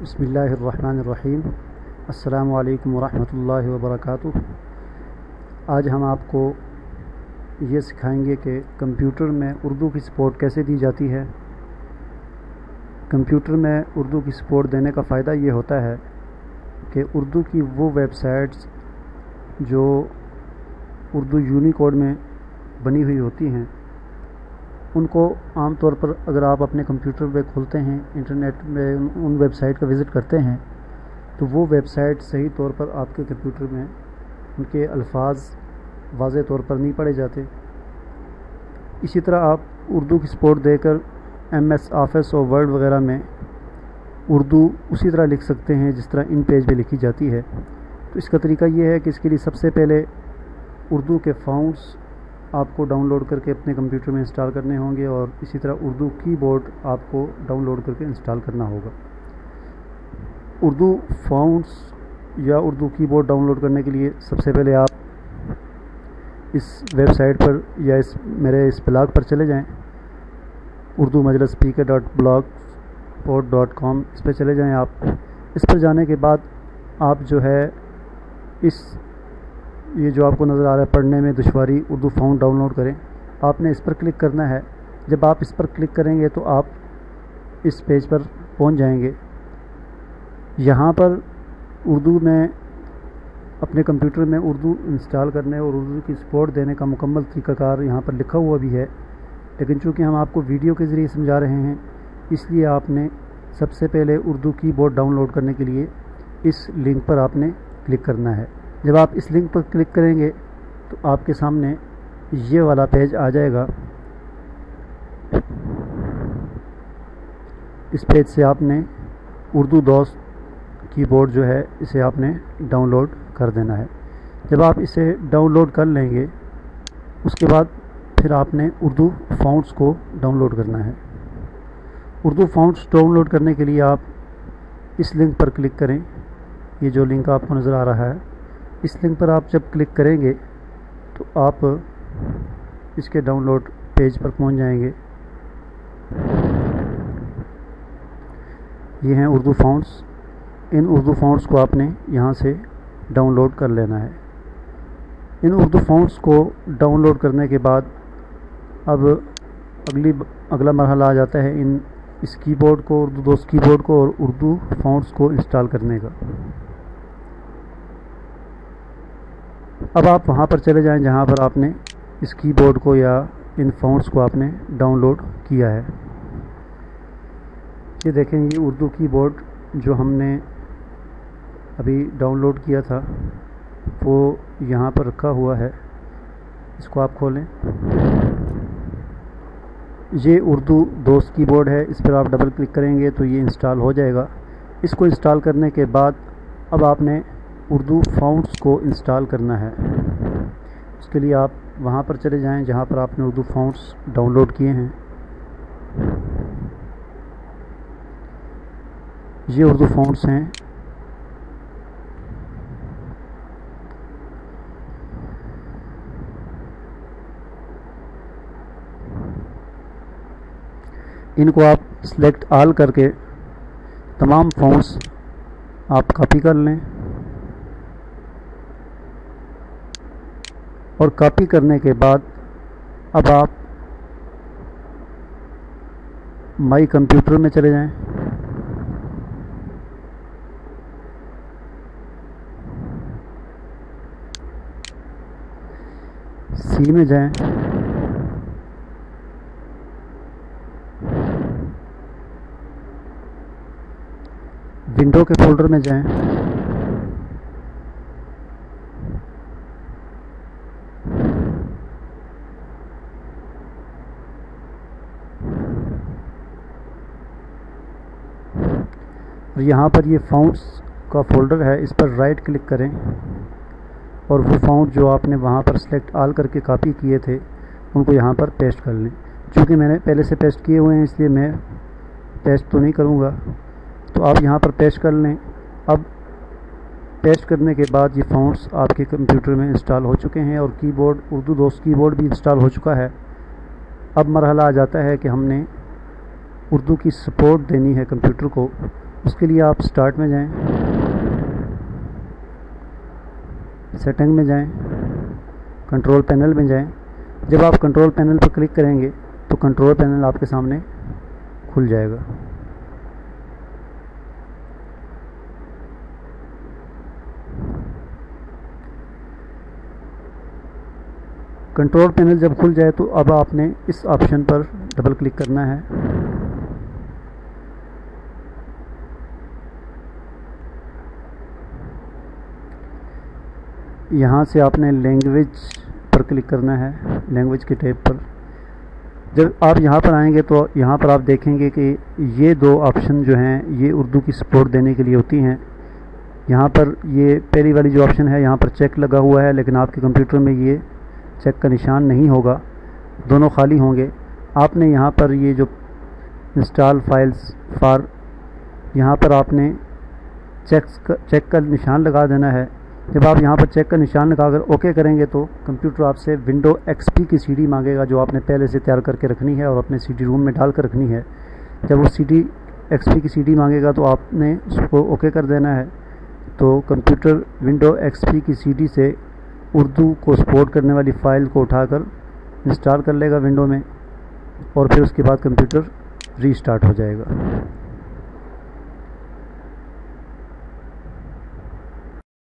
बिस्मिल्लाहिर्रहमानिर्रहीम। अस्सलामु अलैकुम वरहमतुल्लाहि वबरकातुह। आज हम आपको ये सिखाएंगे कि कंप्यूटर में उर्दू की सपोर्ट कैसे दी जाती है। कंप्यूटर में उर्दू की सपोर्ट देने का फ़ायदा ये होता है कि उर्दू की वो वेबसाइट्स जो उर्दू यूनिकोड में बनी हुई होती हैं, उनको आम तौर पर अगर आप अपने कंप्यूटर पे खोलते हैं, इंटरनेट में उन वेबसाइट का विज़िट करते हैं, तो वो वेबसाइट सही तौर पर आपके कंप्यूटर में उनके अल्फाज वाज़े तौर पर नहीं पढ़े जाते। इसी तरह आप उर्दू की सपोर्ट देकर MS ऑफिस और वर्ड वगैरह में उर्दू उसी तरह लिख सकते हैं जिस तरह इन पेज पे लिखी जाती है। तो इसका तरीका ये है कि इसके लिए सबसे पहले उर्दू के फ़ॉन्ट्स आपको डाउनलोड करके अपने कंप्यूटर में इंस्टॉल करने होंगे और इसी तरह उर्दू कीबोर्ड आपको डाउनलोड करके इंस्टॉल करना होगा। उर्दू फ़ॉन्ट्स या उर्दू कीबोर्ड डाउनलोड करने के लिए सबसे पहले आप इस वेबसाइट पर या मेरे इस ब्लॉग पर चले जाएं, urdumajalaspeaker.blogspot.com। इस पर चले जाएं। आप इस पर जाने के बाद आप जो है ये जो आपको नज़र आ रहा है पढ़ने में दुश्वारी उर्दू फ़ॉन्ट डाउनलोड करें, आपने इस पर क्लिक करना है। जब आप इस पर क्लिक करेंगे तो आप इस पेज पर पहुंच जाएंगे। यहाँ पर उर्दू में अपने कंप्यूटर में उर्दू इंस्टॉल करने और उर्दू की सपोर्ट देने का मुकम्मल तरीक़ाकार यहाँ पर लिखा हुआ भी है, लेकिन चूँकि हम आपको वीडियो के ज़रिए समझा रहे हैं, इसलिए आपने सबसे पहले उर्दू कीबोर्ड डाउनलोड करने के लिए इस लिंक पर आपने क्लिक करना है। जब आप इस लिंक पर क्लिक करेंगे तो आपके सामने ये वाला पेज आ जाएगा। इस पेज से आपने उर्दू दोस्त कीबोर्ड जो है इसे आपने डाउनलोड कर देना है। जब आप इसे डाउनलोड कर लेंगे उसके बाद फिर आपने उर्दू फ़ॉन्ट्स को डाउनलोड करना है। उर्दू फ़ॉन्ट्स डाउनलोड करने के लिए आप इस लिंक पर क्लिक करें। ये जो लिंक आपको नज़र आ रहा है, इस लिंक पर आप जब क्लिक करेंगे तो आप इसके डाउनलोड पेज पर पहुंच जाएंगे। ये हैं उर्दू फ़ॉन्ट्स। इन उर्दू फ़ॉन्ट्स को आपने यहाँ से डाउनलोड कर लेना है। इन उर्दू फ़ॉन्ट्स को डाउनलोड करने के बाद अब अगला मरहला आ जाता है इस कीबोर्ड को, उर्दू दोस्त कीबोर्ड को और उर्दू फ़ॉन्ट्स को इंस्टॉल करने का। अब आप वहाँ पर चले जाएं जहाँ पर आपने इस कीबोर्ड को या इन फ़ॉन्ट्स को आपने डाउनलोड किया है। ये देखें, ये उर्दू कीबोर्ड जो हमने अभी डाउनलोड किया था वो यहाँ पर रखा हुआ है। इसको आप खोलें। ये उर्दू दोस्त कीबोर्ड है, इस पर आप डबल क्लिक करेंगे तो ये इंस्टॉल हो जाएगा। इसको इंस्टॉल करने के बाद अब आपने उर्दू फ़ॉन्ट्स को इंस्टॉल करना है। उसके लिए आप वहाँ पर चले जाएं जहाँ पर आपने उर्दू फ़ॉन्ट्स डाउनलोड किए हैं। ये उर्दू फ़ॉन्ट्स हैं। इनको आप सेलेक्ट ऑल करके तमाम फ़ॉन्ट्स आप कॉपी कर लें और कॉपी करने के बाद अब आप माई कंप्यूटर में चले जाएं। सी में जाएं। विंडो के फोल्डर में जाएं। और यहाँ पर ये फ़ॉन्ट्स का फ़ोल्डर है, इस पर राइट क्लिक करें और वो फ़ॉन्ट जो आपने वहाँ पर सेलेक्ट ऑल करके कॉपी किए थे उनको यहाँ पर पेस्ट कर लें। क्योंकि मैंने पहले से पेस्ट किए हुए हैं इसलिए मैं पेस्ट तो नहीं करूँगा, तो आप यहाँ पर पेस्ट कर लें। अब पेस्ट करने के बाद ये फ़ॉन्ट्स आपके कंप्यूटर में इंस्टॉल हो चुके हैं और कीबोर्ड उर्दू दोस्त कीबोर्ड भी इंस्टॉल हो चुका है। अब मरहला आ जाता है कि हमने उर्दू की सपोर्ट देनी है कंप्यूटर को, اس کے لیے آپ اسٹارٹ میں جائیں، سیٹنگ میں جائیں، کنٹرول پینل میں جائیں۔ جب آپ کنٹرول پینل پر کلک کریں گے تو کنٹرول پینل آپ کے سامنے کھل جائے گا۔ کنٹرول پینل جب کھل جائے تو اب آپ نے اس آپشن پر ڈبل کلک کرنا ہے۔ یہاں سے آپ نے لینگویج پر کلک کرنا ہے، لینگویج کے ٹیب پر۔ جب آپ یہاں پر آئیں گے تو یہاں پر آپ دیکھیں گے کہ یہ دو آپشن جو ہیں یہ اردو کی سپورٹ دینے کے لیے ہوتی ہیں۔ یہاں پر یہ پہلی والی جو آپشن ہے یہاں پر چیک لگا ہوا ہے، لیکن آپ کے کمپیوٹر میں یہ چیک کا نشان نہیں ہوگا، دونوں خالی ہوں گے۔ آپ نے یہاں پر یہ جو انسٹال فائلز فار، یہاں پر آپ نے چیک کا نشان لگا دینا ہے۔ جب آپ یہاں پر چیک کا نشان لگا کر اوکے کریں گے تو کمپیوٹر آپ سے ونڈو ایکس پی کی سی ڈی مانگے گا، جو آپ نے پہلے سے تیار کر کے رکھنی ہے اور اپنے سی ڈی روم میں ڈال کر رکھنی ہے۔ جب وہ سی ڈی ایکس پی کی سی ڈی مانگے گا تو آپ نے اس کو اوکے کر دینا ہے، تو کمپیوٹر ونڈو ایکس پی کی سی ڈی سے اردو کو سپورٹ کرنے والی فائل کو اٹھا کر انسٹال کر لے گا ونڈو میں، اور پھر اس کے بعد کمپیوٹر ری اسٹارٹ ہو جائے گا۔